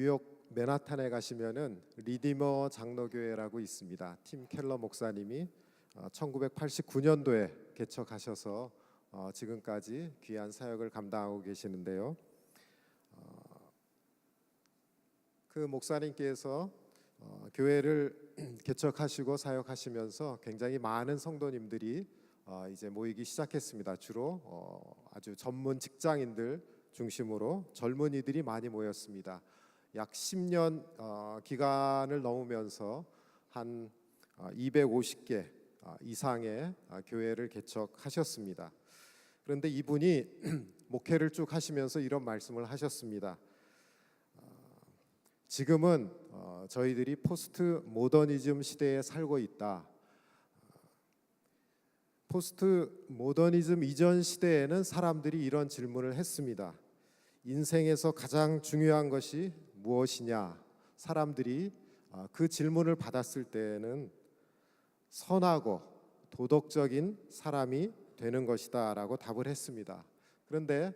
뉴욕 맨하탄에 가시면은 리디머 장로교회라고 있습니다. 팀 켈러 목사님이 1989년도에 개척하셔서 지금까지 귀한 사역을 감당하고 계시는데요. 그 목사님께서 교회를 개척하시고 사역하시면서 굉장히 많은 성도님들이 이제 모이기 시작했습니다. 주로 아주 전문 직장인들 중심으로 젊은이들이 많이 모였습니다. 약 10년 기간을 넘으면서 한 250개 이상의 교회를 개척하셨습니다. 그런데 이분이 목회를 쭉 하시면서 이런 말씀을 하셨습니다. 지금은 저희들이 포스트 모더니즘 시대에 살고 있다. 포스트 모더니즘 이전 시대에는 사람들이 이런 질문을 했습니다. 인생에서 가장 중요한 것이 무엇이냐? 사람들이 그 질문을 받았을 때는 선하고 도덕적인 사람이 되는 것이다 라고 답을 했습니다. 그런데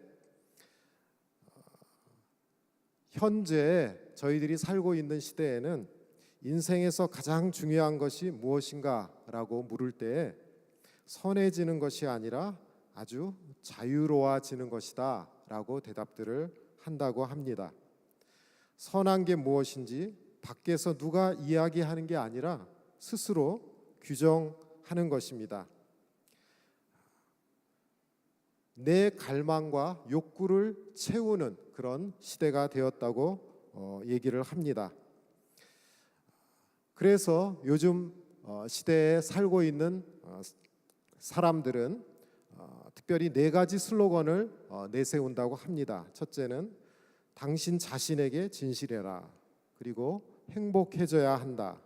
현재 저희들이 살고 있는 시대에는 인생에서 가장 중요한 것이 무엇인가 라고 물을 때 선해지는 것이 아니라 아주 자유로워지는 것이다 라고 대답들을 한다고 합니다. 선한 게 무엇인지 밖에서 누가 이야기하는 게 아니라 스스로 규정하는 것입니다. 내 갈망과 욕구를 채우는 그런 시대가 되었다고 얘기를 합니다. 그래서 요즘 시대에 살고 있는 사람들은 특별히 4가지 슬로건을 내세운다고 합니다. 첫째는 당신 자신에게 진실해라. 그리고 행복해져야 한다.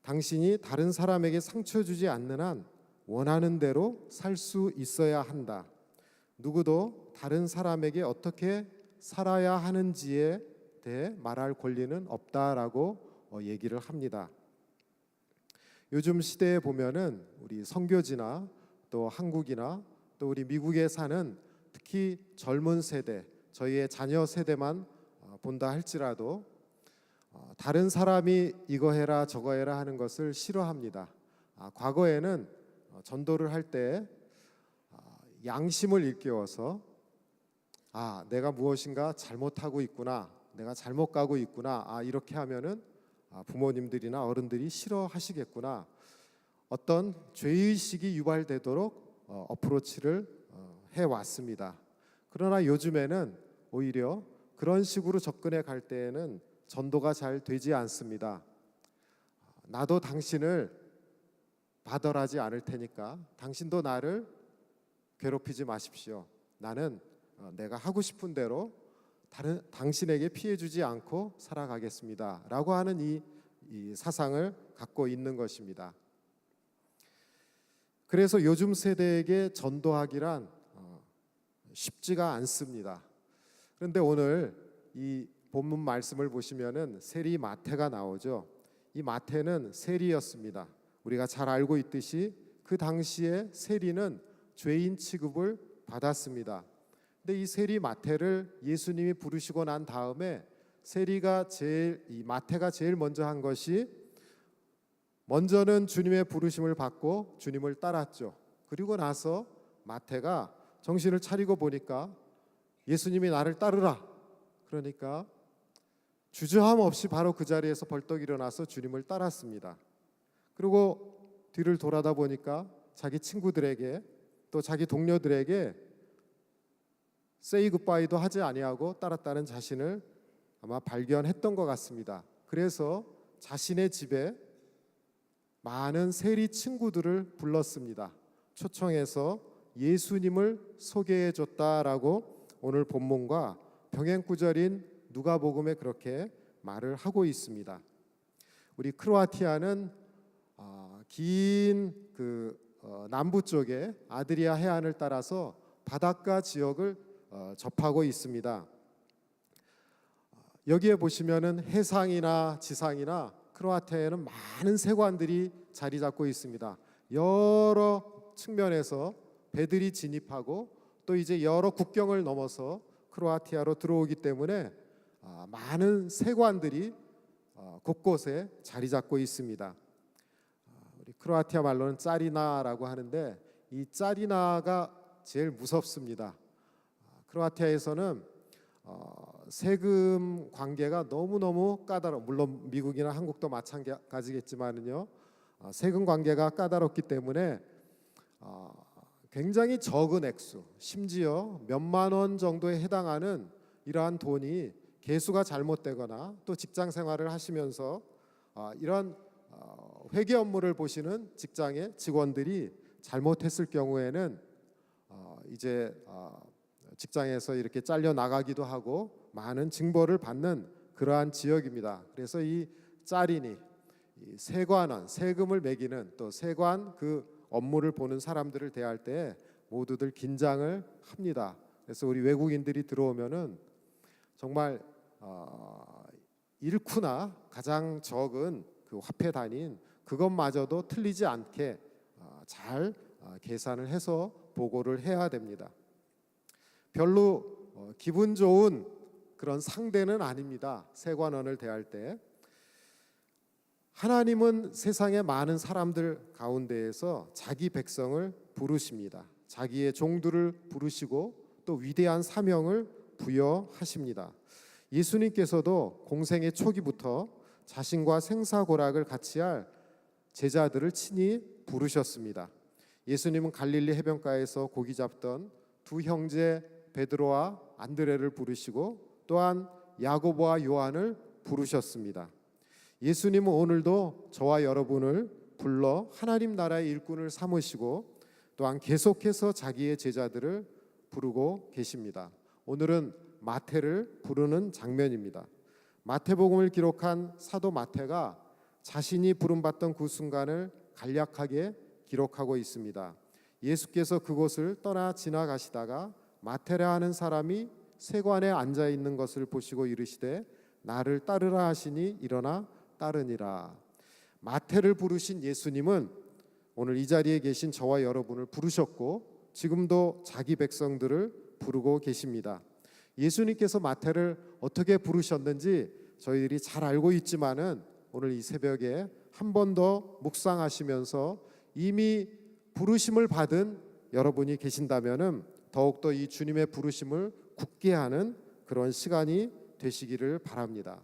당신이 다른 사람에게 상처 주지 않는 한 원하는 대로 살 수 있어야 한다. 누구도 다른 사람에게 어떻게 살아야 하는지에 대해 말할 권리는 없다라고 얘기를 합니다. 요즘 시대에 보면은 우리 선교지나 또 한국이나 또 우리 미국에 사는 특히 젊은 세대, 저희의 자녀 세대만 본다 할지라도 다른 사람이 이거 해라 저거 해라 하는 것을 싫어합니다. 과거에는 전도를 할 때 양심을 일깨워서 내가 무엇인가 잘못하고 있구나, 내가 잘못 가고 있구나, 이렇게 하면은 부모님들이나 어른들이 싫어하시겠구나, 어떤 죄의식이 유발되도록 어프로치를 해왔습니다. 그러나 요즘에는 오히려 그런 식으로 접근해 갈 때에는 전도가 잘 되지 않습니다. 나도 당신을 받아라지 않을 테니까 당신도 나를 괴롭히지 마십시오. 나는 내가 하고 싶은 대로 당신에게 피해 주지 않고 살아가겠습니다 라고 하는 이 사상을 갖고 있는 것입니다. 그래서 요즘 세대에게 전도하기란 쉽지가 않습니다. 그런데 오늘 이 본문 말씀을 보시면은 세리 마태가 나오죠. 이 마태는 세리였습니다. 우리가 잘 알고 있듯이 그 당시에 세리는 죄인 취급을 받았습니다. 근데 이 세리 마태를 예수님이 부르시고 난 다음에 이 마태가 제일 먼저 한 것이 먼저는 주님의 부르심을 받고 주님을 따랐죠. 그리고 나서 마태가 정신을 차리고 보니까 예수님이 나를 따르라. 그러니까 주저함 없이 바로 그 자리에서 벌떡 일어나서 주님을 따랐습니다. 그리고 뒤를 돌아다 보니까 자기 친구들에게 또 자기 동료들에게 세이 굿바이도 하지 아니하고 따랐다는 자신을 아마 발견했던 것 같습니다. 그래서 자신의 집에 많은 세리 친구들을 불렀습니다. 초청해서 예수님을 소개해 줬다라고 오늘 본문과 병행구절인 누가복음에 그렇게 말을 하고 있습니다. 우리 크로아티아는 긴 남부 쪽에 아드리아 해안을 따라서 바닷가 지역을 접하고 있습니다. 여기에 보시면은 해상이나 지상이나 크로아티아에는 많은 세관들이 자리 잡고 있습니다. 여러 측면에서 배들이 진입하고 또 이제 여러 국경을 넘어서 크로아티아로 들어오기 때문에 많은 세관들이 곳곳에 자리 잡고 있습니다. 우리 크로아티아 말로는 짜리나라고 하는데 이 짜리나가 제일 무섭습니다. 크로아티아에서는 세금 관계가 너무너무 까다로워. 물론 미국이나 한국도 마찬가지겠지만은요. 세금 관계가 까다롭기 때문에 굉장히 적은 액수, 심지어 몇만 원 정도에 해당하는 이러한 돈이 계수가 잘못되거나 또 직장 생활을 하시면서 이런 회계 업무를 보시는 직장의 직원들이 잘못했을 경우에는 이제 직장에서 이렇게 잘려 나가기도 하고 많은 징벌을 받는 그러한 지역입니다. 그래서 이 짜리니, 이 세관원, 세금을 매기는 또 세관 그 업무를 보는 사람들을 대할 때 모두들 긴장을 합니다. 그래서 우리 외국인들이 들어오면은 정말 일쿠나 가장 적은 그 화폐 단위인 그것마저도 틀리지 않게 잘 계산을 해서 보고를 해야 됩니다. 별로 기분 좋은 그런 상대는 아닙니다. 세관원을 대할 때. 하나님은 세상의 많은 사람들 가운데에서 자기 백성을 부르십니다. 자기의 종들을 부르시고 또 위대한 사명을 부여하십니다. 예수님께서도 공생의 초기부터 자신과 생사고락을 같이 할 제자들을 친히 부르셨습니다. 예수님은 갈릴리 해변가에서 고기 잡던 두 형제 베드로와 안드레를 부르시고 또한 야고보와 요한을 부르셨습니다. 예수님은 오늘도 저와 여러분을 불러 하나님 나라의 일꾼을 삼으시고 또한 계속해서 자기의 제자들을 부르고 계십니다. 오늘은 마태를 부르는 장면입니다. 마태복음을 기록한 사도 마태가 자신이 부름받던 그 순간을 간략하게 기록하고 있습니다. 예수께서 그곳을 떠나 지나가시다가 마태라 하는 사람이 세관에 앉아 있는 것을 보시고 이르시되 나를 따르라 하시니 일어나 따르니라. 마태를 부르신 예수님은 오늘 이 자리에 계신 저와 여러분을 부르셨고 지금도 자기 백성들을 부르고 계십니다. 예수님께서 마태를 어떻게 부르셨는지 저희들이 잘 알고 있지만은 오늘 이 새벽에 한 번 더 묵상하시면서 이미 부르심을 받은 여러분이 계신다면은 더욱더 이 주님의 부르심을 굳게 하는 그런 시간이 되시기를 바랍니다.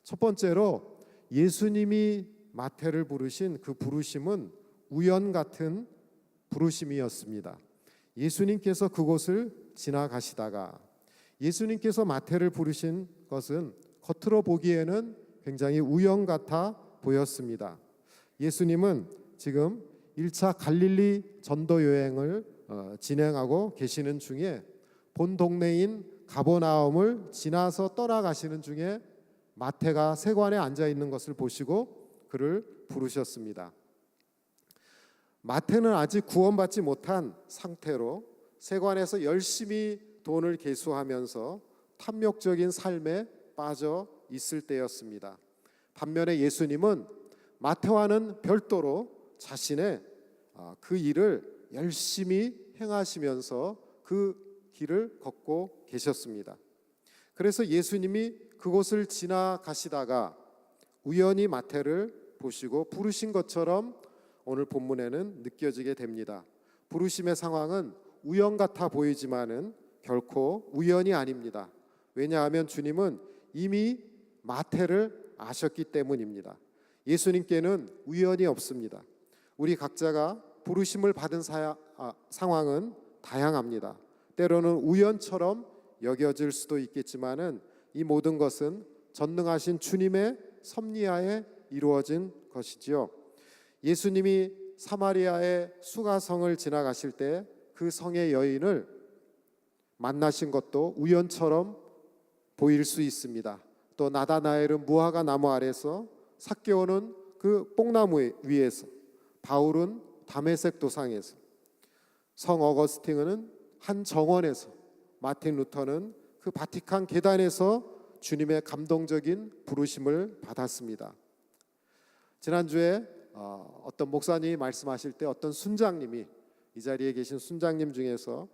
첫 번째로 예수님이 마태를 부르신 그 부르심은 우연 같은 부르심이었습니다. 예수님께서 그곳을 지나가시다가 예수님께서 마태를 부르신 것은 겉으로 보기에는 굉장히 우연 같아 보였습니다. 예수님은 지금 1차 갈릴리 전도 여행을 진행하고 계시는 중에 본 동네인 가버나움을 지나서 떠나가시는 중에 마태가 세관에 앉아 있는 것을 보시고 그를 부르셨습니다. 마태는 아직 구원받지 못한 상태로 세관에서 열심히 돈을 계수하면서 탐욕적인 삶에 빠져 있을 때였습니다. 반면에 예수님은 마태와는 별도로 자신의 그 일을 열심히 행하시면서 그 길을 걷고 계셨습니다. 그래서 예수님이 그곳을 지나가시다가 우연히 마태를 보시고 부르신 것처럼 오늘 본문에는 느껴지게 됩니다. 부르심의 상황은 우연 같아 보이지만은 결코 우연이 아닙니다. 왜냐하면 주님은 이미 마태를 아셨기 때문입니다. 예수님께는 우연이 없습니다. 우리 각자가 부르심을 받은 상황은 다양합니다. 때로는 우연처럼 여겨질 수도 있겠지만은 이 모든 것은 전능하신 주님의 섭리하에 이루어진 것이지요. 예수님이 사마리아의 수가성을 지나가실 때 그 성의 여인을 만나신 것도 우연처럼 보일 수 있습니다. 또 나다나엘은 무화과 나무 아래서 삭개오는 그 뽕나무 위에서 바울은 다메섹 도상에서 성 어거스틴은 한 정원에서 마틴 루터는 그 바티칸 계단에서 주님의 감동적인 부르심을 받았습니다. 지난주에 어떤 목사님이 말씀하실 때 어떤 순장님이 이 자리에 계신 순장님 중에서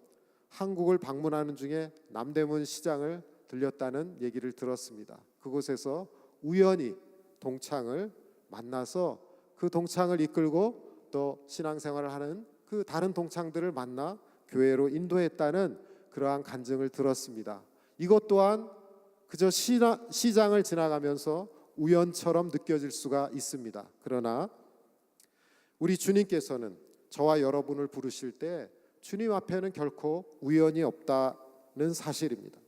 한국을 방문하는 중에 남대문 시장을 들렸다는 얘기를 들었습니다. 그곳에서 우연히 동창을 만나서 그 동창을 이끌고 또 신앙생활을 하는 그 다른 동창들을 만나 교회로 인도했다는 그러한 간증을 들었습니다. 이것 또한 그저 시장을 지나가면서 우연처럼 느껴질 수가 있습니다. 그러나 우리 주님께서는 저와 여러분을 부르실 때 주님 앞에는 결코 우연이 없다는 사실입니다.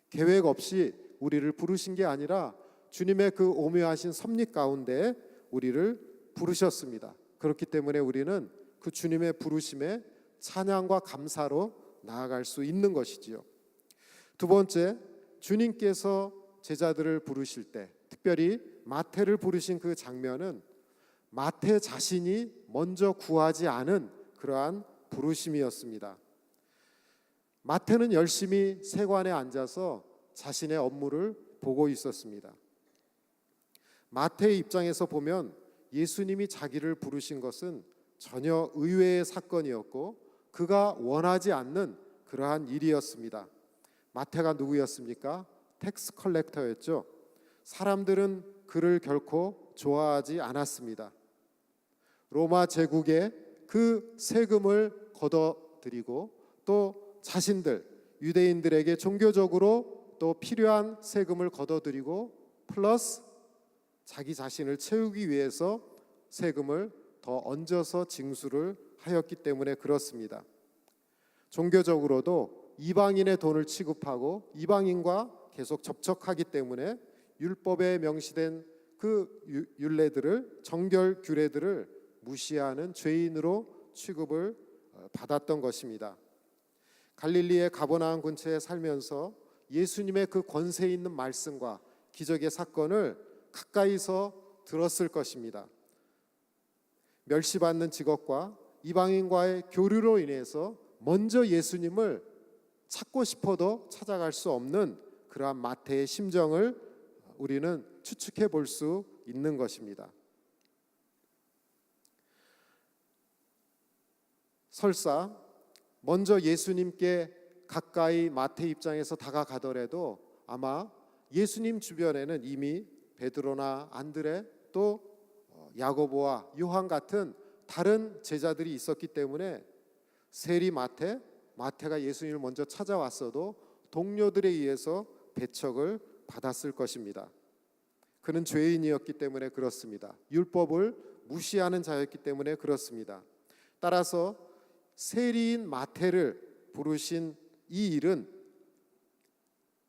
계획 없이 우리를 부르신 게 아니라 주님의 그 오묘하신 섭리 가운데 우리를 부르셨습니다. 그렇기 때문에 우리는 그 주님의 부르심에 찬양과 감사로 나아갈 수 있는 것이지요. 두 번째, 주님께서 제자들을 부르실 때, 특별히 마태를 부르신 그 장면은 마태 자신이 먼저 구하지 않은 그러한 부르심이었습니다. 마태는 열심히 세관에 앉아서 자신의 업무를 보고 있었습니다. 마태의 입장에서 보면 예수님이 자기를 부르신 것은 전혀 의외의 사건이었고 그가 원하지 않는 그러한 일이었습니다. 마태가 누구였습니까? 텍스 컬렉터였죠. 사람들은 그를 결코 좋아하지 않았습니다. 로마 제국에 그 세금을 걷어들이고 또 자신들 유대인들에게 종교적으로 또 필요한 세금을 걷어들이고 플러스 자기 자신을 채우기 위해서 세금을 더 얹어서 징수를 하였기 때문에 그렇습니다. 종교적으로도 이방인의 돈을 취급하고 이방인과 계속 접촉하기 때문에 율법에 명시된 그 율례들을 정결 규례들을 무시하는 죄인으로 취급을 받았던 것입니다. 갈릴리의 가버나움 근처에 살면서 예수님의 그 권세 있는 말씀과 기적의 사건을 가까이서 들었을 것입니다. 멸시받는 직업과 이방인과의 교류로 인해서 먼저 예수님을 찾고 싶어도 찾아갈 수 없는 그러한 마태의 심정을 우리는 추측해 볼 수 있는 것입니다. 설사 먼저 예수님께 가까이 마태 입장에서 다가가더라도 아마 예수님 주변에는 이미 베드로나 안드레 또 야고보와 요한 같은 다른 제자들이 있었기 때문에 세리 마태가 예수님을 먼저 찾아왔어도 동료들에 의해서 배척을 받았을 것입니다. 그는 죄인이었기 때문에 그렇습니다. 율법을 무시하는 자였기 때문에 그렇습니다. 따라서 세리인 마태를 부르신 이 일은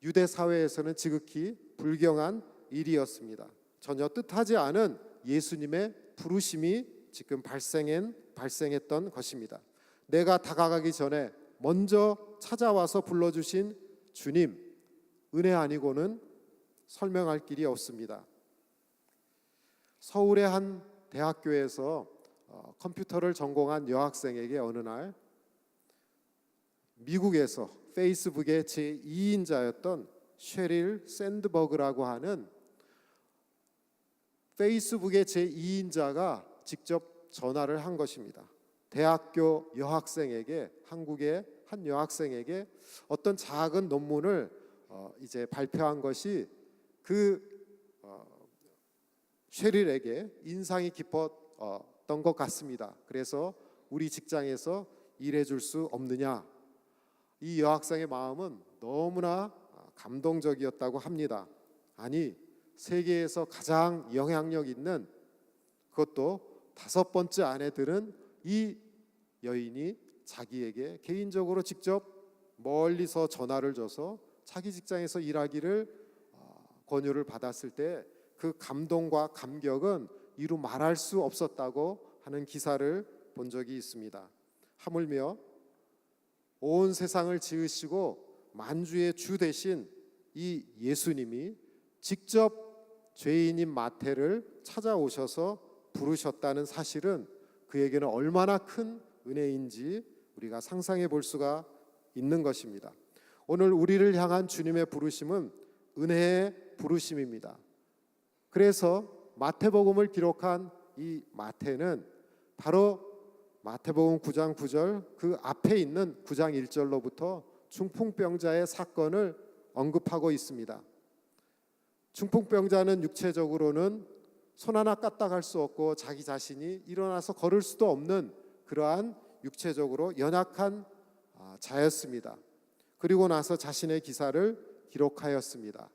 유대 사회에서는 지극히 불경한 일이었습니다. 전혀 뜻하지 않은 예수님의 부르심이 지금 발생했던 것입니다. 내가 다가가기 전에 먼저 찾아와서 불러주신 주님, 은혜 아니고는 설명할 길이 없습니다. 서울의 한 대학교에서 컴퓨터를 전공한 여학생에게 어느 날 미국에서 페이스북의 제2인자였던 셰릴 샌드버그라고 하는 페이스북의 제2인자가 직접 전화를 한 것입니다. 대학교 여학생에게, 한국의 한 여학생에게 어떤 작은 논문을 이제 발표한 것이 그 셰릴에게 인상이 깊었던 것 같습니다. 그래서 우리 직장에서 일해줄 수 없느냐? 이 여학생의 마음은 너무나 감동적이었다고 합니다. 아니, 세계에서 가장 영향력 있는, 그것도 5번째 아내 들은 이 여인이 자기에게 개인적으로 직접 멀리서 전화를 줘서 자기 직장에서 일하기를 권유를 받았을 때 그 감동과 감격은 이루 말할 수 없었다고 하는 기사를 본 적이 있습니다. 하물며 온 세상을 지으시고 만주의 주 되신 이 예수님이 직접 죄인인 마태를 찾아오셔서 부르셨다는 사실은 그에게는 얼마나 큰 은혜인지 우리가 상상해 볼 수가 있는 것입니다. 오늘 우리를 향한 주님의 부르심은 은혜의 부르심입니다. 그래서 마태복음을 기록한 이 마태는 바로 마태복음 9장 9절 그 앞에 있는 9장 1절로부터 중풍병자의 사건을 언급하고 있습니다. 중풍병자는 육체적으로는 손 하나 까딱할 수 없고 자기 자신이 일어나서 걸을 수도 없는 그러한 육체적으로 연약한 자였습니다. 그리고 나서 자신의 기사를 기록하였습니다.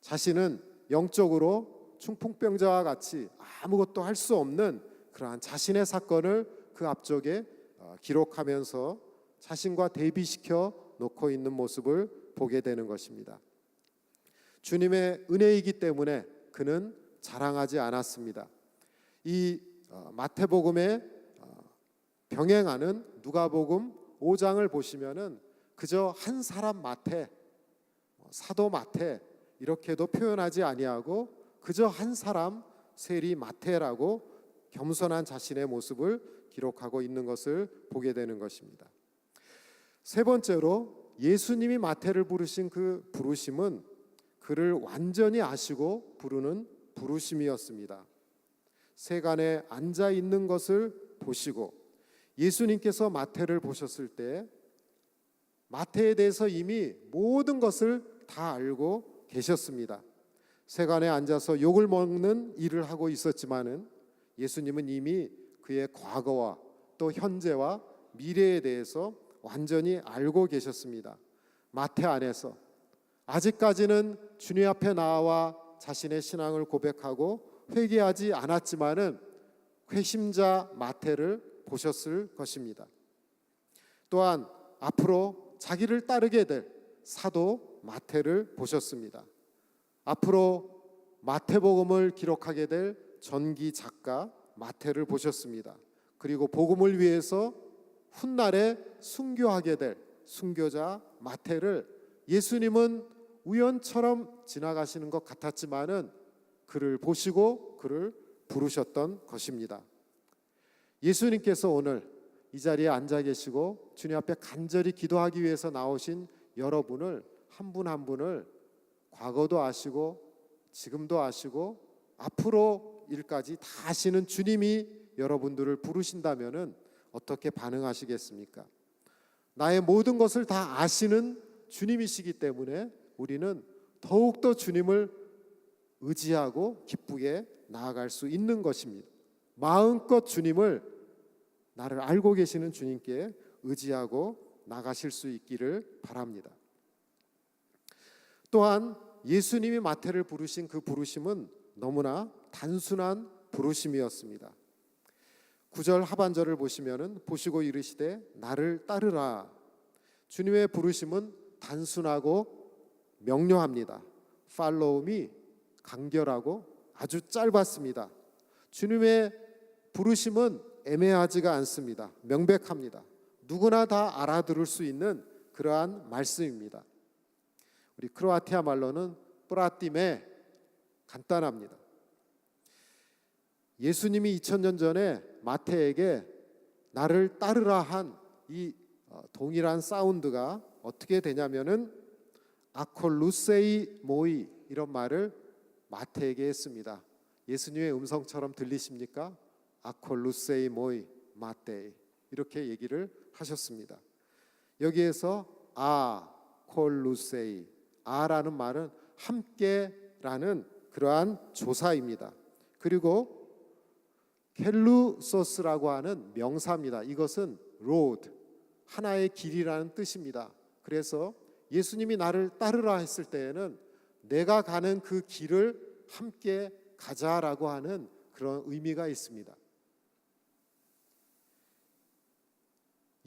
자신은 영적으로 중풍병자와 같이 아무것도 할 수 없는 그러한 자신의 사건을 그 앞쪽에 기록하면서 자신과 대비시켜 놓고 있는 모습을 보게 되는 것입니다. 주님의 은혜이기 때문에 그는 자랑하지 않았습니다. 이 마태복음에 병행하는 누가복음 5장을 보시면은 그저 한 사람 마태, 사도 마태 이렇게도 표현하지 아니하고 그저 한 사람 세리 마태라고 겸손한 자신의 모습을 기록하고 있는 것을 보게 되는 것입니다. 세 번째로 예수님이 마태를 부르신 그 부르심은 그를 완전히 아시고 부르는 부르심이었습니다. 세간에 앉아 있는 것을 보시고 예수님께서 마태를 보셨을 때 마태에 대해서 이미 모든 것을 다 알고 계셨습니다. 세간에 앉아서 욕을 먹는 일을 하고 있었지만은 예수님은 이미 그의 과거와 또 현재와 미래에 대해서 완전히 알고 계셨습니다. 마태 안에서 아직까지는 주님 앞에 나와 자신의 신앙을 고백하고 회개하지 않았지만은 회심자 마태를 보셨을 것입니다. 또한 앞으로 자기를 따르게 될 사도 마태를 보셨습니다. 앞으로 마태복음을 기록하게 될 전기 작가 마태를 보셨습니다. 그리고 복음을 위해서 훗날에 순교하게 될 순교자 마태를 예수님은 우연처럼 지나가시는 것 같았지만은 그를 보시고 그를 부르셨던 것입니다. 예수님께서 오늘 이 자리에 앉아 계시고 주님 앞에 간절히 기도하기 위해서 나오신 여러분을 한 분 한 분을 과거도 아시고 지금도 아시고 앞으로 일까지 다 아시는 주님이 여러분들을 부르신다면은 어떻게 반응하시겠습니까? 나의 모든 것을 다 아시는 주님이시기 때문에 우리는 더욱더 주님을 의지하고 기쁘게 나아갈 수 있는 것입니다. 마음껏 주님을 나를 알고 계시는 주님께 의지하고 나가실 수 있기를 바랍니다. 또한 예수님이 마태를 부르신 그 부르심은 너무나 단순한 부르심이었습니다. 9절 하반절을 보시면은 보시고 이르시되 나를 따르라. 주님의 부르심은 단순하고 명료합니다. Follow me 간결하고 아주 짧았습니다. 주님의 부르심은 애매하지가 않습니다. 명백합니다. 누구나 다 알아들을 수 있는 그러한 말씀입니다. 우리 크로아티아 말로는 프라티메 간단합니다. 예수님이 2000년 전에 마태에게 나를 따르라 한 이 동일한 사운드가 어떻게 되냐면은 아콜루세이 모이 이런 말을 마태에게 했습니다. 예수님의 음성처럼 들리십니까? 아콜루세이 모이 마테이 이렇게 얘기를 하셨습니다. 여기에서 아콜루세이 아라는 말은 함께라는 그러한 조사입니다. 그리고 켈루소스라고 하는 명사입니다. 이것은 로드 하나의 길이라는 뜻입니다. 그래서 예수님이 나를 따르라 했을 때에는 내가 가는 그 길을 함께 가자라고 하는 그런 의미가 있습니다.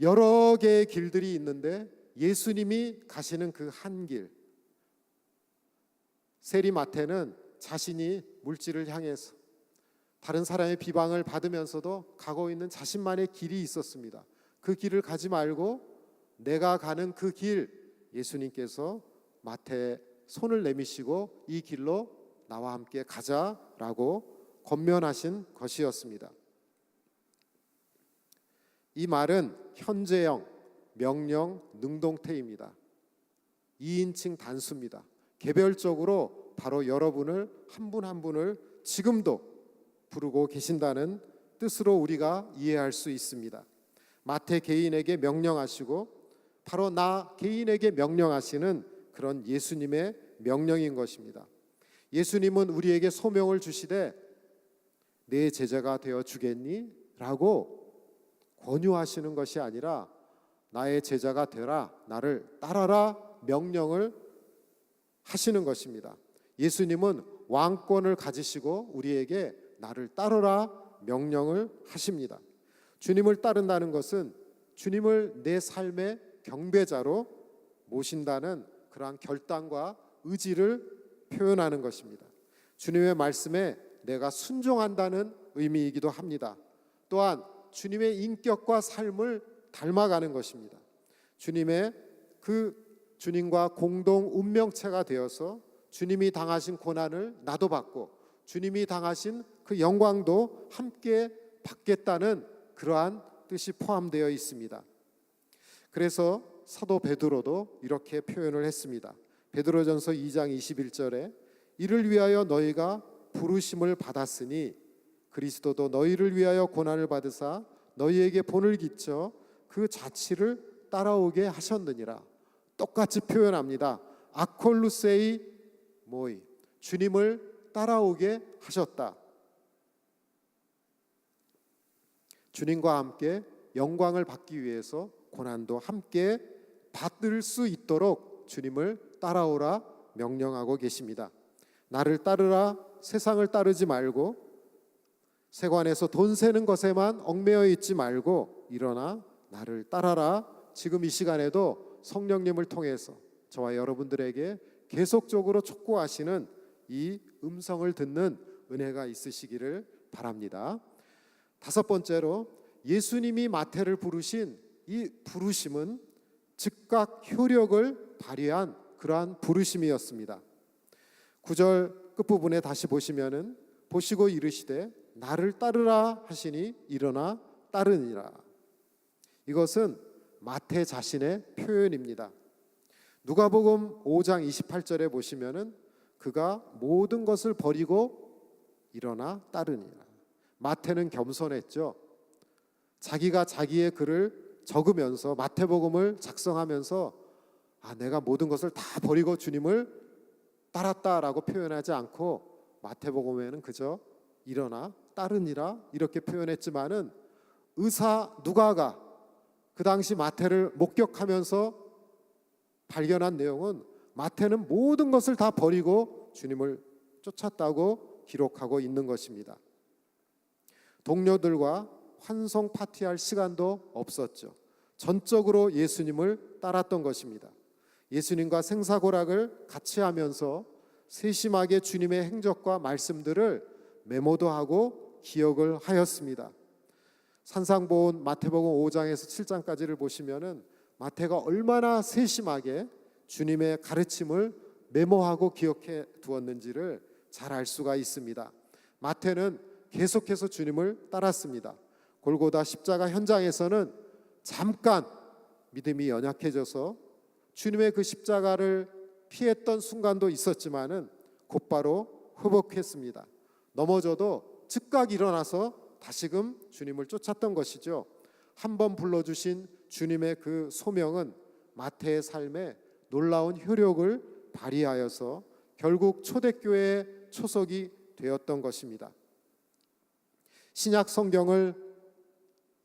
여러 개의 길들이 있는데 예수님이 가시는 그 한 길, 세리 마태는 자신이 물질을 향해서 다른 사람의 비방을 받으면서도 가고 있는 자신만의 길이 있었습니다. 그 길을 가지 말고 내가 가는 그 길, 예수님께서 마태의 손을 내미시고 이 길로 나와 함께 가자라고 권면하신 것이었습니다. 이 말은 현재형, 명령, 능동태입니다. 2인칭 단수입니다. 개별적으로 바로 여러분을 한 분 한 분을 지금도 부르고 계신다는 뜻으로 우리가 이해할 수 있습니다. 마태 개인에게 명령하시고 바로 나 개인에게 명령하시는 그런 예수님의 명령인 것입니다. 예수님은 우리에게 소명을 주시되 내 제자가 되어 주겠니? 라고 권유하시는 것이 아니라 나의 제자가 되라, 나를 따라라 명령을 하시는 것입니다. 예수님은 왕권을 가지시고 우리에게 나를 따르라 명령을 하십니다. 주님을 따른다는 것은 주님을 내 삶의 경배자로 모신다는 그러한 결단과 의지를 표현하는 것입니다. 주님의 말씀에 내가 순종한다는 의미이기도 합니다. 또한 주님의 인격과 삶을 닮아가는 것입니다. 주님과 공동 운명체가 되어서 주님이 당하신 고난을 나도 받고 주님이 당하신 그 영광도 함께 받겠다는 그러한 뜻이 포함되어 있습니다. 그래서 사도 베드로도 이렇게 표현을 했습니다. 베드로전서 2장 21절에 이를 위하여 너희가 부르심을 받았으니 그리스도도 너희를 위하여 고난을 받으사 너희에게 본을 끼쳐 그 자치를 따라오게 하셨느니라. 똑같이 표현합니다. 아콜루세이 모이, 주님을 따라오게 하셨다. 주님과 함께 영광을 받기 위해서 고난도 함께 받을 수 있도록 주님을 따라오라 명령하고 계십니다. 나를 따르라, 세상을 따르지 말고 세관에서 돈 세는 것에만 얽매여 있지 말고 일어나 나를 따라라. 지금 이 시간에도 성령님을 통해서 저와 여러분들에게 계속적으로 촉구하시는 이 음성을 듣는 은혜가 있으시기를 바랍니다. 다섯 번째로 예수님이 마태를 부르신 이 부르심은 즉각 효력을 발휘한 그러한 부르심이었습니다. 9절 끝부분에 다시 보시면은 보시고 이르시되 나를 따르라 하시니 일어나 따르니라. 이것은 마태 자신의 표현입니다. 누가복음 5장 28절에 보시면은 그가 모든 것을 버리고 일어나 따르니라. 마태는 겸손했죠. 자기가 자기의 글을 적으면서 마태복음을 작성하면서 내가 모든 것을 다 버리고 주님을 따랐다라고 표현하지 않고 마태복음에는 그저 일어나 따르니라 이렇게 표현했지만은 의사 누가가 그 당시 마태를 목격하면서 발견한 내용은 마태는 모든 것을 다 버리고 주님을 쫓았다고 기록하고 있는 것입니다. 동료들과 환송 파티할 시간도 없었죠. 전적으로 예수님을 따랐던 것입니다. 예수님과 생사고락을 같이 하면서 세심하게 주님의 행적과 말씀들을 메모도 하고 기억을 하였습니다. 산상보훈 마태복음 5장에서 7장까지를 보시면은 마태가 얼마나 세심하게 주님의 가르침을 메모하고 기억해 두었는지를 잘 알 수가 있습니다. 마태는 계속해서 주님을 따랐습니다. 골고다 십자가 현장에서는 잠깐 믿음이 연약해져서 주님의 그 십자가를 피했던 순간도 있었지만은 곧바로 회복했습니다. 넘어져도 즉각 일어나서 다시금 주님을 쫓았던 것이죠. 한번 불러주신 주님의 그 소명은 마태의 삶에 놀라운 효력을 발휘하여서 결국 초대교회의 초석이 되었던 것입니다. 신약 성경을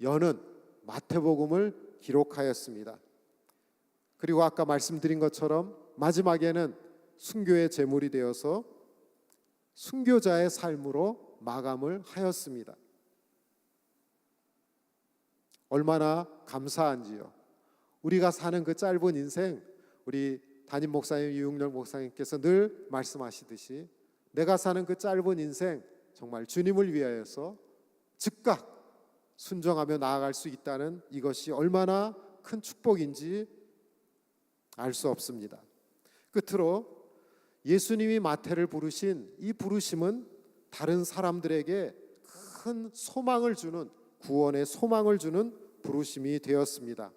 여는 마태복음을 기록하였습니다. 그리고 아까 말씀드린 것처럼 마지막에는 순교의 제물이 되어서 순교자의 삶으로 마감을 하였습니다. 얼마나 감사한지요. 우리가 사는 그 짧은 인생, 우리 담임 목사님 유용렬 목사님께서 늘 말씀하시듯이 내가 사는 그 짧은 인생 정말 주님을 위하여서 즉각 순종하며 나아갈 수 있다는 이것이 얼마나 큰 축복인지 알 수 없습니다. 끝으로 예수님이 마태를 부르신 이 부르심은 다른 사람들에게 큰 소망을 주는, 구원의 소망을 주는 부르심이 되었습니다.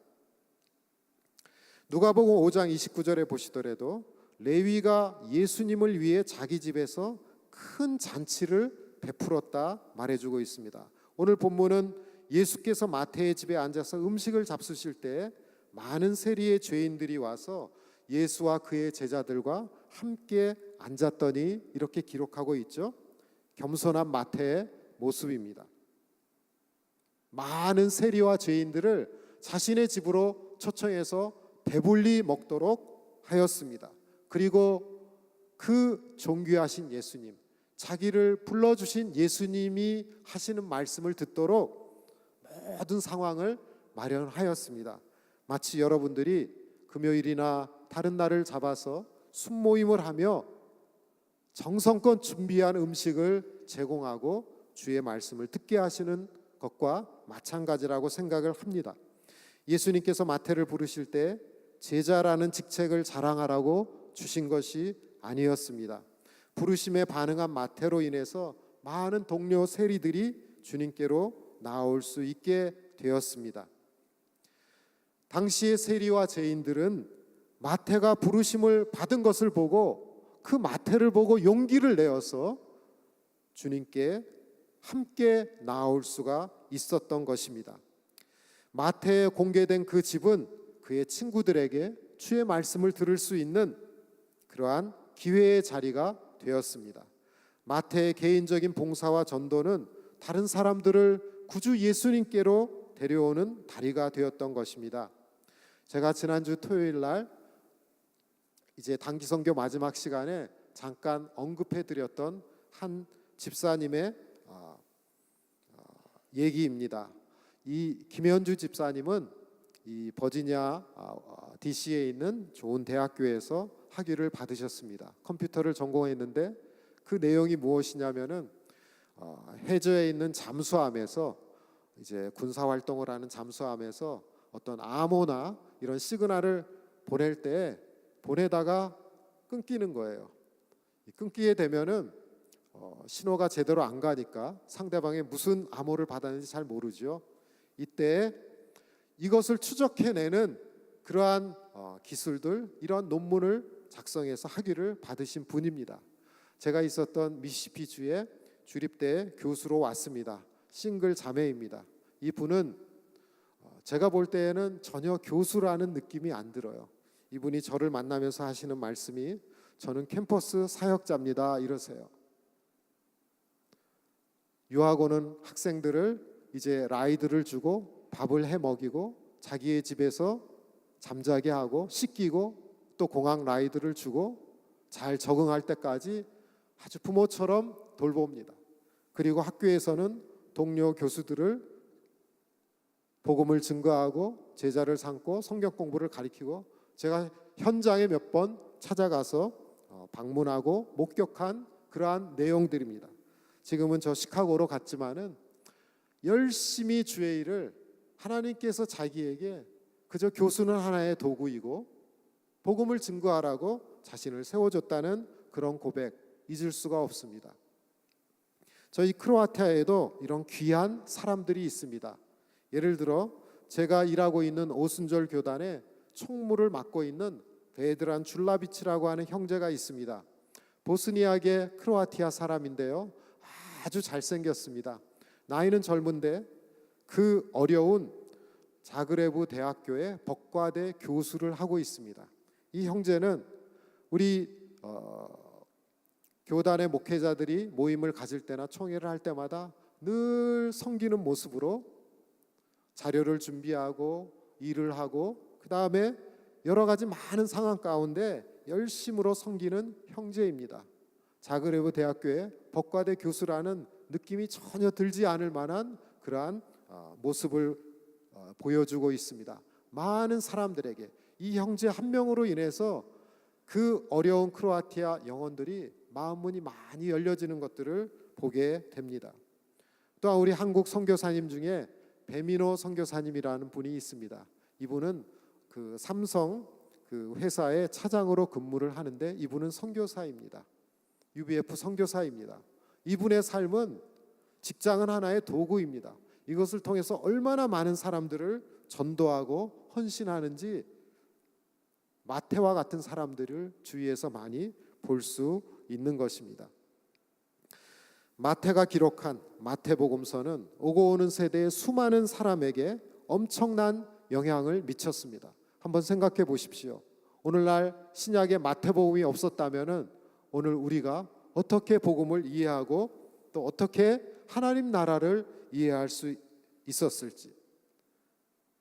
누가복음 5장 29절에 보시더라도 레위가 예수님을 위해 자기 집에서 큰 잔치를 베풀었다 말해주고 있습니다. 오늘 본문은 예수께서 마태의 집에 앉아서 음식을 잡수실 때 많은 세리의 죄인들이 와서 예수와 그의 제자들과 함께 앉았더니 이렇게 기록하고 있죠. 겸손한 마태의 모습입니다. 많은 세리와 죄인들을 자신의 집으로 초청해서 배불리 먹도록 하였습니다. 그리고 그 존귀하신 예수님, 자기를 불러주신 예수님이 하시는 말씀을 듣도록 모든 상황을 마련하였습니다. 마치 여러분들이 금요일이나 다른 날을 잡아서 순모임을 하며 정성껏 준비한 음식을 제공하고 주의 말씀을 듣게 하시는 것과 마찬가지라고 생각을 합니다. 예수님께서 마태를 부르실 때 제자라는 직책을 자랑하라고 주신 것이 아니었습니다. 부르심에 반응한 마태로 인해서 많은 동료 세리들이 주님께로 나올 수 있게 되었습니다. 당시의 세리와 죄인들은 마태가 부르심을 받은 것을 보고 그 마태를 보고 용기를 내어서 주님께 함께 나올 수가 있었던 것입니다. 마태에 공개된 그 집은 그의 친구들에게 주의 말씀을 들을 수 있는 그러한 기회의 자리가 되었습니다. 마태의 개인적인 봉사와 전도는 다른 사람들을 구주 예수님께로 데려오는 다리가 되었던 것입니다. 제가 지난주 토요일 날 이제 단기 선교 마지막 시간에 잠깐 언급해 드렸던 한 집사님의 얘기입니다. 이 김현주 집사님은 이 버지니아 DC에 있는 좋은 대학교에서 학위를 받으셨습니다. 컴퓨터를 전공했는데 그 내용이 무엇이냐면은 해저에 있는 잠수함에서 이제 군사 활동을 하는 잠수함에서 어떤 암호나 이런 시그널을 보낼 때 보내다가 끊기는 거예요. 끊기게 되면은 신호가 제대로 안 가니까 상대방이 무슨 암호를 받았는지 잘 모르죠. 이때 이것을 추적해내는 그러한 기술들, 이러한 논문을 작성해서 학위를 받으신 분입니다. 제가 있었던 미시시피 주의 주립대 교수로 왔습니다. 싱글 자매입니다. 이 분은 제가 볼 때에는 전혀 교수라는 느낌이 안 들어요. 이분이 저를 만나면서 하시는 말씀이 저는 캠퍼스 사역자입니다 이러세요. 유학 오는 학생들을 이제 라이드를 주고 밥을 해 먹이고 자기의 집에서 잠자게 하고 씻기고 또 공항 라이드를 주고 잘 적응할 때까지 아주 부모처럼 돌봅니다. 그리고 학교에서는 동료 교수들을 복음을 증거하고 제자를 삼고 성경 공부를 가르치고 제가 현장에 몇 번 찾아가서 방문하고 목격한 그러한 내용들입니다. 지금은 저 시카고로 갔지만은 열심히 주의 일을 하나님께서 자기에게 그저 교수는 하나의 도구이고 복음을 증거하라고 자신을 세워줬다는 그런 고백 잊을 수가 없습니다. 저희 크로아티아에도 이런 귀한 사람들이 있습니다. 예를 들어 제가 일하고 있는 오순절 교단에 총무를 맡고 있는 베드란 줄라비치라고 하는 형제가 있습니다. 보스니아계 크로아티아 사람인데요. 아주 잘생겼습니다. 나이는 젊은데 그 어려운 자그레브 대학교의 법과대 교수를 하고 있습니다. 이 형제는 우리 교단의 목회자들이 모임을 가질 때나 총회를 할 때마다 늘 섬기는 모습으로 자료를 준비하고 일을 하고 그 다음에 여러 가지 많은 상황 가운데 열심으로 섬기는 형제입니다. 자그레브 대학교의 법과대 교수라는 느낌이 전혀 들지 않을 만한 그러한 모습을 보여주고 있습니다. 많은 사람들에게 이 형제 한 명으로 인해서 그 어려운 크로아티아 영혼들이 마음문이 많이 열려지는 것들을 보게 됩니다. 또한 우리 한국 선교사님 중에 배민호 선교사님이라는 분이 있습니다. 이분은 그 삼성 그 회사의 차장으로 근무를 하는데 이분은 선교사입니다. UBF 선교사입니다. 이분의 삶은 직장은 하나의 도구입니다. 이것을 통해서 얼마나 많은 사람들을 전도하고 헌신하는지 마태와 같은 사람들을 주위에서 많이 볼 수 있는 것입니다. 마태가 기록한 마태복음서는 오고 오는 세대의 수많은 사람에게 엄청난 영향을 미쳤습니다. 한번 생각해 보십시오. 오늘날 신약에 마태복음이 없었다면은 오늘 우리가 어떻게 복음을 이해하고 또 어떻게 하나님 나라를 이해할 수 있었을지.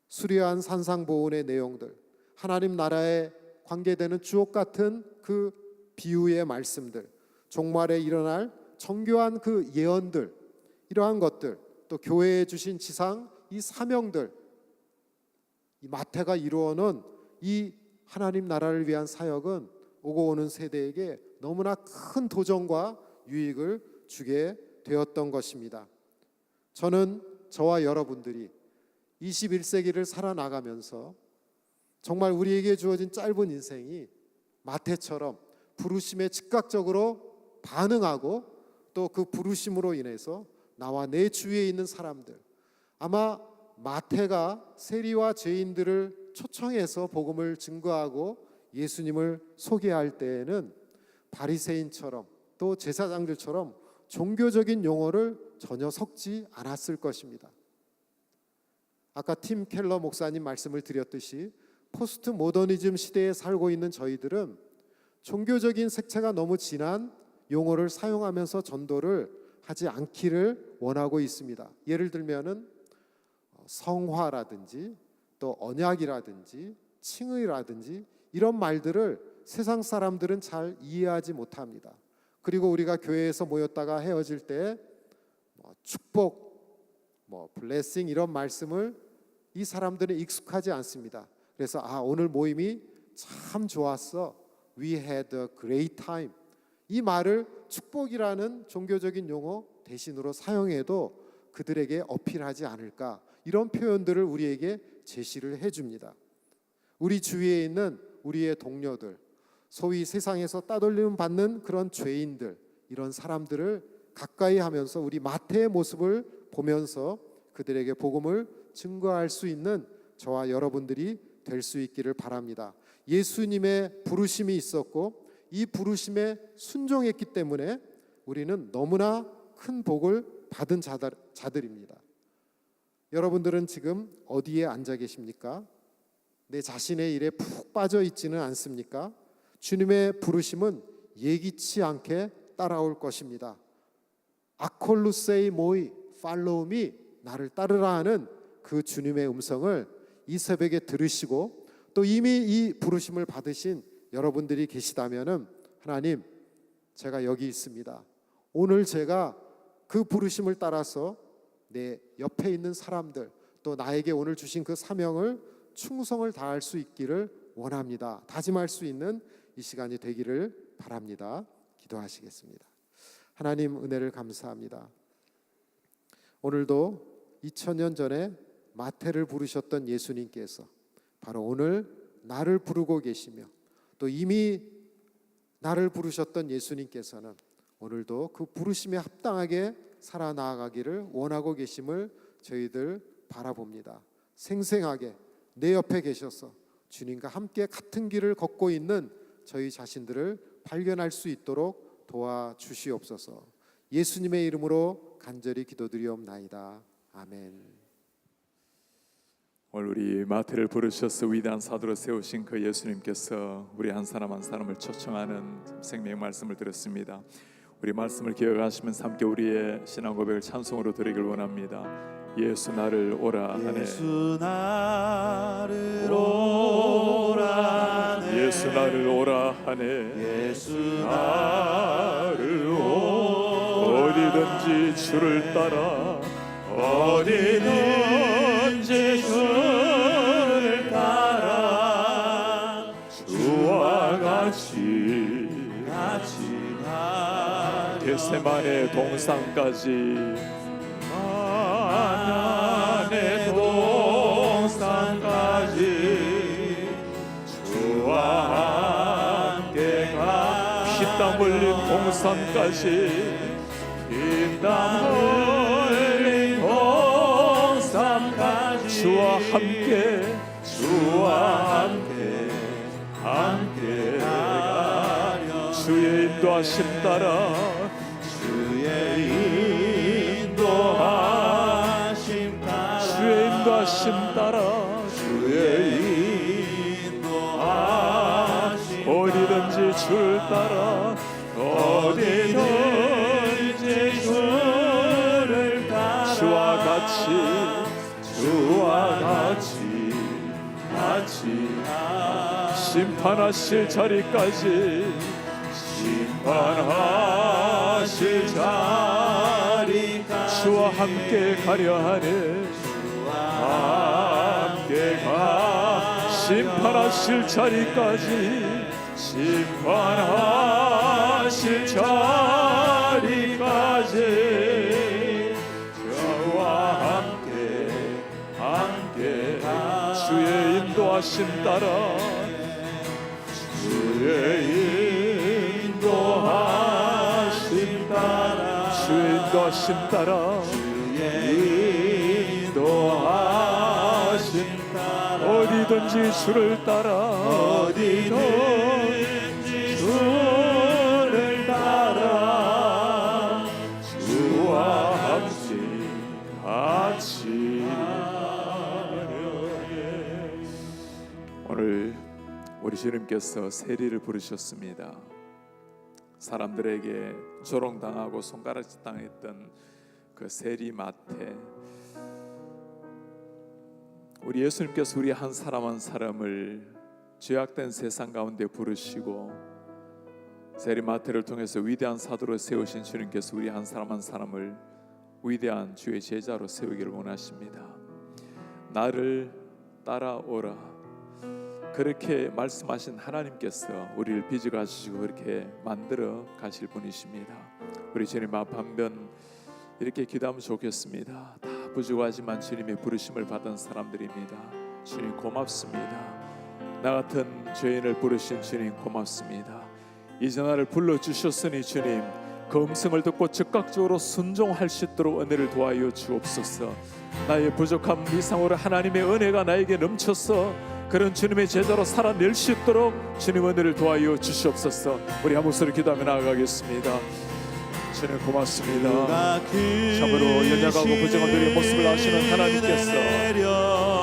수려한 산상보훈의 내용들, 하나님 나라에 관계되는 주옥 같은 그 비유의 말씀들, 종말에 일어날 정교한 그 예언들, 이러한 것들, 또 교회에 주신 지상 이 사명들, 이 마태가 이루어놓은 이 하나님 나라를 위한 사역은 오고 오는 세대에게 너무나 큰 도전과 유익을 주게 되었던 것입니다. 저는 저와 여러분들이 21세기를 살아나가면서 정말 우리에게 주어진 짧은 인생이 마태처럼 부르심에 즉각적으로 반응하고 또 그 부르심으로 인해서 나와 내 주위에 있는 사람들, 아마 마태가 세리와 죄인들을 초청해서 복음을 증거하고 예수님을 소개할 때에는 바리새인처럼 또 제사장들처럼 종교적인 용어를 전혀 섞지 않았을 것입니다. 아까 팀 켈러 목사님 말씀을 드렸듯이 포스트 모더니즘 시대에 살고 있는 저희들은 종교적인 색채가 너무 진한 용어를 사용하면서 전도를 하지 않기를 원하고 있습니다. 예를 들면은 성화라든지 또 언약이라든지 칭의라든지 이런 말들을 세상 사람들은 잘 이해하지 못합니다. 그리고 우리가 교회에서 모였다가 헤어질 때 축복, 블레싱 이런 말씀을 이 사람들은 익숙하지 않습니다. 그래서 오늘 모임이 참 좋았어. We had a great time. 이 말을 축복이라는 종교적인 용어 대신으로 사용해도 그들에게 어필하지 않을까, 이런 표현들을 우리에게 제시를 해줍니다. 우리 주위에 있는 우리의 동료들, 소위 세상에서 따돌림 받는 그런 죄인들, 이런 사람들을 가까이 하면서 우리 마태의 모습을 보면서 그들에게 복음을 증거할 수 있는 저와 여러분들이 될 수 있기를 바랍니다. 예수님의 부르심이 있었고 이 부르심에 순종했기 때문에 우리는 너무나 큰 복을 받은 자들입니다. 여러분들은 지금 어디에 앉아 계십니까? 내 자신의 일에 푹 빠져 있지는 않습니까? 주님의 부르심은 예기치 않게 따라올 것입니다. 아콜루세이 모이 팔로우 미, 나를 따르라 하는 그 주님의 음성을 이 새벽에 들으시고 또 이미 이 부르심을 받으신 여러분들이 계시다면은 하나님, 제가 여기 있습니다. 오늘 제가 그 부르심을 따라서 내 옆에 있는 사람들, 또 나에게 오늘 주신 그 사명을 충성을 다할 수 있기를 원합니다. 다짐할 수 있는 이 시간이 되기를 바랍니다. 기도하시겠습니다. 하나님, 은혜를 감사합니다. 오늘도 2000년 전에 마태를 부르셨던 예수님께서 바로 오늘 나를 부르고 계시며 또 이미 나를 부르셨던 예수님께서는 오늘도 그 부르심에 합당하게 살아나가기를 원하고 계심을 저희들 바라봅니다. 생생하게 내 옆에 계셔서 주님과 함께 같은 길을 걷고 있는 저희 자신들을 발견할 수 있도록 도와주시옵소서. 예수님의 이름으로 간절히 기도드리옵나이다. 아멘. 오늘 우리 마태를 부르셔서 위대한 사도로 세우신 그 예수님께서 우리 한 사람 한 사람을 초청하는 생명의 말씀을 들었습니다. 우리 말씀을 기억하시면서 함께 우리의 신앙 고백을 찬송으로 드리길 원합니다. 예수 나를 오라 하네. 예수 나를 오라 하네. 예수 나를 오라 하네. 예수 나를 오라. 어디든지 주를 따라 어디든지 주를 따라 주와 같이 가라. 겟세마네 동산까지 겟세마네 동산까지 주와 함께 가. 피땀 흘린 동산까지 피땀 흘린 동산까지 주와 함께 함께 가려. 주의 인도하심 따라 주의 인도하심 따라 주의 인도하심 따라 주의 주를 따라 어디든지 주를 따라 주와 같이 심판하실 자리까지 심판하실 자리까지 주와 함께 가려 하네. 함께 가 심판하실 자리까지 심판하실 자리까지 저와 함께 주의 인도하심 따라 주의 인도하심 따라 주의 인도하심 따라 인도하심 따라 어디든지 주를 따라 어디든지 주를 따라 주와 함께 같이 오늘 우리 주님께서 세리를 부르셨습니다. 사람들에게 조롱당하고 손가락질 당했던 그 세리 마태, 우리 예수님께서 우리 한 사람 한 사람을 죄악된 세상 가운데 부르시고 세리 마태를 통해서 위대한 사도로 세우신 주님께서 우리 한 사람 한 사람을 위대한 주의 제자로 세우기를 원하십니다. 나를 따라오라, 그렇게 말씀하신 하나님께서 우리를 빚어가시고 그렇게 만들어 가실 분이십니다. 우리 주님 앞 한번 이렇게 기도하면 좋겠습니다. 다 부족하지만 주님의 부르심을 받은 사람들입니다. 주님 고맙습니다. 나 같은 죄인을 부르신 주님 고맙습니다. 이제 나를 불러주셨으니 주님 그 음성을 듣고 즉각적으로 순종할 수 있도록 은혜를 도와여 주옵소서. 나의 부족함 이상으로 하나님의 은혜가 나에게 넘쳐서 그런 주님의 제자로 살아낼 수 있도록 주님 은혜를 도와여 주시옵소서. 우리 한 목소리 기도하며 나아가겠습니다. 주님 고맙습니다. 참으로 연약하고 부정한 우리의 모습을 아시는 하나님께서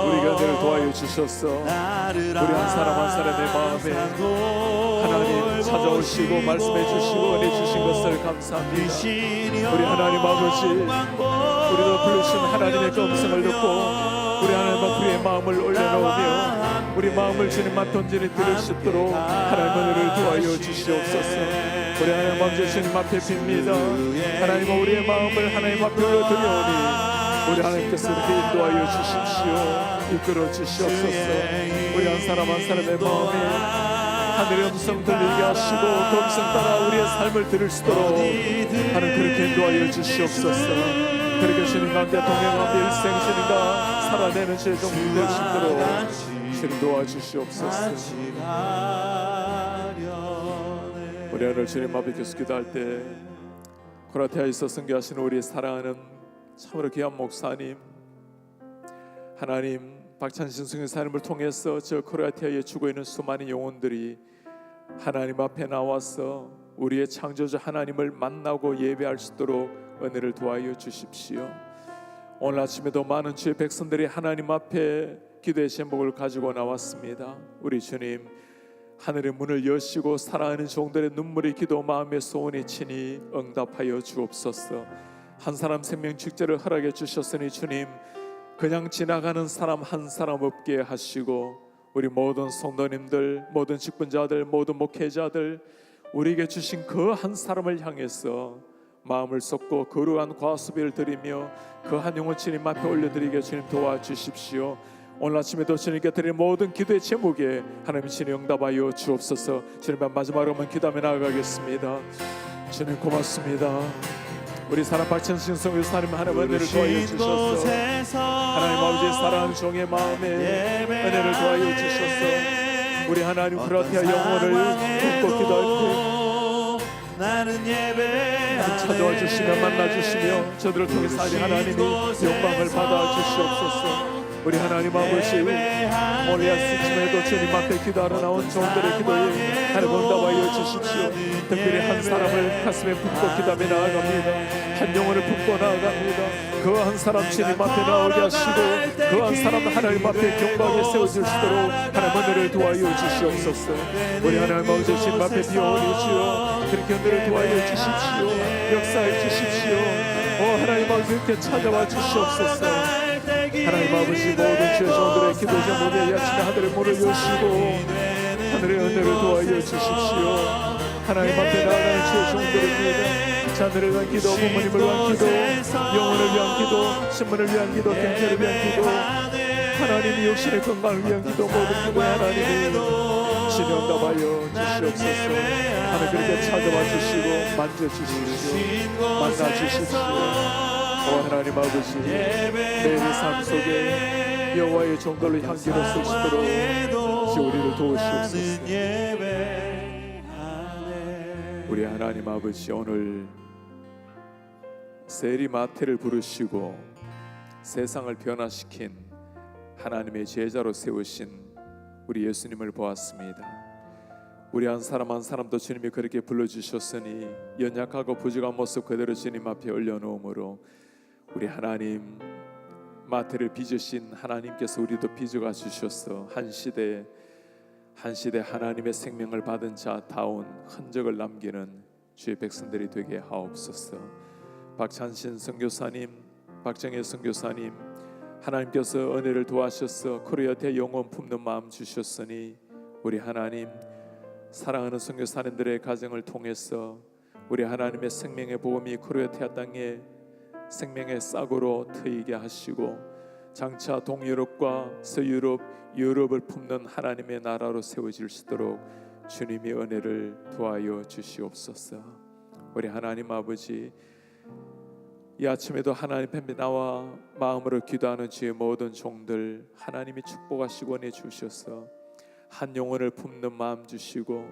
우리가 은혜를 도와여 주셔서 우리 한 사람 한 사람의 마음에 하나님 찾아오시고 말씀해 주시고 은혜 주신 것을 감사합니다. 우리 하나님 아버지, 우리가 부르신 하나님의 그 음성을 듣고 우리 하나님 앞에 우리의 마음을 올려놓으며 우리 마음을 주님 앞에 온전히 들을 수 있도록 하나님 은혜를 도와여 주시옵소서. 우리 하나님 아버지 주님 앞에 빕니다. 하나님 우리의 마음을 하나님 앞에 올려드려오니 우리 하나님께서 이렇게 인도하여 주십시오. 이끌어 주시옵소서. 우리 한 사람 한 사람의 마음에 하늘의 음성 들리게 하시고 그 음성 따라 우리의 삶을 들을 수 있도록 하나님 그렇게 인도하여 주시옵소서. 그렇게 주님 가운데 동행하며 일생 주님과 살아내는 제종 될 수 있도록 주님 도와주시옵소서. 우리 오늘 주님 앞에 계속 기도할 때 코라테아에서 선교하시는 우리 사랑하는 참으로 귀한 목사님, 하나님 박찬신 선교사님을 통해서 저 코라테아에 죽어 있는 수많은 영혼들이 하나님 앞에 나와서 우리의 창조주 하나님을 만나고 예배할 수 있도록 은혜를 도와여 주십시오. 오늘 아침에도 많은 주의 백성들이 하나님 앞에 기도의 제목을 가지고 나왔습니다. 우리 주님 하늘의 문을 여시고 사랑하는 종들의 눈물의 기도 마음의 소원이 친히 응답하여 주옵소서. 한 사람 생명 축제를 허락해 주셨으니 주님 그냥 지나가는 사람 한 사람 없게 하시고 우리 모든 성도님들, 모든 직분자들, 모든 목회자들 우리에게 주신 그 한 사람을 향해서 마음을 쏟고 거룩한 과수비를 드리며 그 한 영혼 주님 앞에 올려드리게 주님 도와주십시오. 오늘 아침에도 주님께 드린 모든 기도의 제목에 하나님 주님 응답하여 주옵소서. 주님 마지막으로 한번 기도하며 나아가겠습니다. 주님 고맙습니다. 우리 사랑 박찬신 선교사님 하나님 은혜를 도와여 주셔서 하나님 아버지의 사랑하는 종의 마음에 은혜를 도와여 주셔서 우리 하나님 코라테아 영혼을 돕고 기도할 때 찾아와 주시며 만나 주시며 저들을 통해서 하나님이 영광을 받아 주시옵소서. 우리 하나님 아버지 오늘 아침에도 주님 앞에 기도하러 나온 종들의 기도에 하나님 응답하여 주십시오. 특별히 한 사람을 가슴에 품고 기도하며 나아갑니다. 한 영혼을 품고 나아갑니다. 그 한 사람 주님 앞에 나오게 하시고 그 한 사람 하나님 앞에 경박에 세워질 수 있도록 하나님 은혜를 도와여 주시옵소서. 우리 하나님 아버지 주님 앞에 비워주시오. 그렇게 은혜를 도와여 주십시오. 역사해 주십시오. 하나님 아버지 이렇게 찾아와 주시옵소서. 하나님 아버지 모든 주의 종들의 기도 제목에 이 아침에 하늘의 문을 여시고 하늘의 은혜를 도와여 주십시오. 하나님 앞에 나아가는 주의 종들을 위해 자들을 위한 기도, 부모님을 위한 기도, 영혼을 위한 기도, 신문을 위한 기도, 경제를 위한 기도, 하나님이 육신의 건강을 위한 기도, 모든 기도에 하나님이 진행답하여 주시옵소서. 하나님 그렇게 찾아와 주시고 만져주십시오. 만나주십시오. 하나님 아버지 매일의 삶 속에 여호와의 종들로 향기로 쓰시도록 주 우리를 도우시옵소서. 우리 하나님 아버지 오늘 세리마태를 부르시고 세상을 변화시킨 하나님의 제자로 세우신 우리 예수님을 보았습니다. 우리 한 사람 한 사람도 주님이 그렇게 불러주셨으니 연약하고 부족한 모습 그대로 주님 앞에 올려놓음으로 우리 하나님 마태를 빚으신 하나님께서 우리도 빚어가 주셔서 한 시대 하나님의 생명을 받은 자다운 흔적을 남기는 주의 백성들이 되게 하옵소서. 박찬신 선교사님, 박정혜 선교사님, 하나님께서 은혜를 도와셔서 코리아태 영혼 품는 마음 주셨으니 우리 하나님 사랑하는 선교사님들의 가정을 통해서 우리 하나님의 생명의 복음이 코리아태 땅에 생명의 싹으로 트이게 하시고 장차 동유럽과 서유럽, 유럽을 품는 하나님의 나라로 세워질 수 있도록 주님의 은혜를 도와여 주시옵소서. 우리 하나님 아버지 이 아침에도 하나님 앞에 나와 마음으로 기도하는 주의 모든 종들 하나님이 축복하시고 은혜 주셔서 한 영혼을 품는 마음 주시고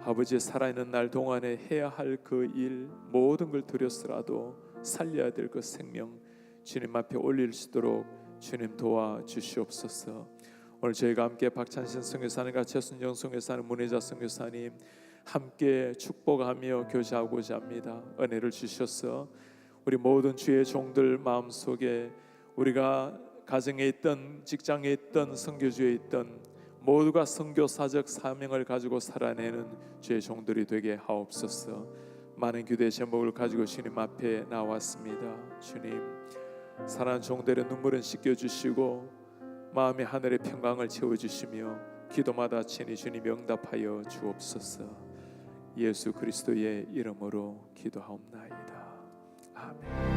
아버지 살아있는 날 동안에 해야 할 그 일 모든 걸 드렸으라도 살려야 될 그 생명 주님 앞에 올릴 수 있도록 주님 도와주시옵소서. 오늘 저희가 함께 박찬신 선교사님과 최순정 선교사님, 문혜자 선교사님 함께 축복하며 교제하고자 합니다. 은혜를 주셔서 우리 모든 주의 종들 마음속에 우리가 가정에 있던 직장에 있던 선교주에 있던 모두가 선교사적 사명을 가지고 살아내는 주의 종들이 되게 하옵소서. 많은 기도의 제목을 가지고 주님 앞에 나왔습니다. 주님 사랑하는 종들의 눈물은 씻겨주시고 마음의 하늘의 평강을 채워주시며 기도마다 친히 주님 응답하여 주옵소서. 예수 그리스도의 이름으로 기도하옵나이다. 아멘.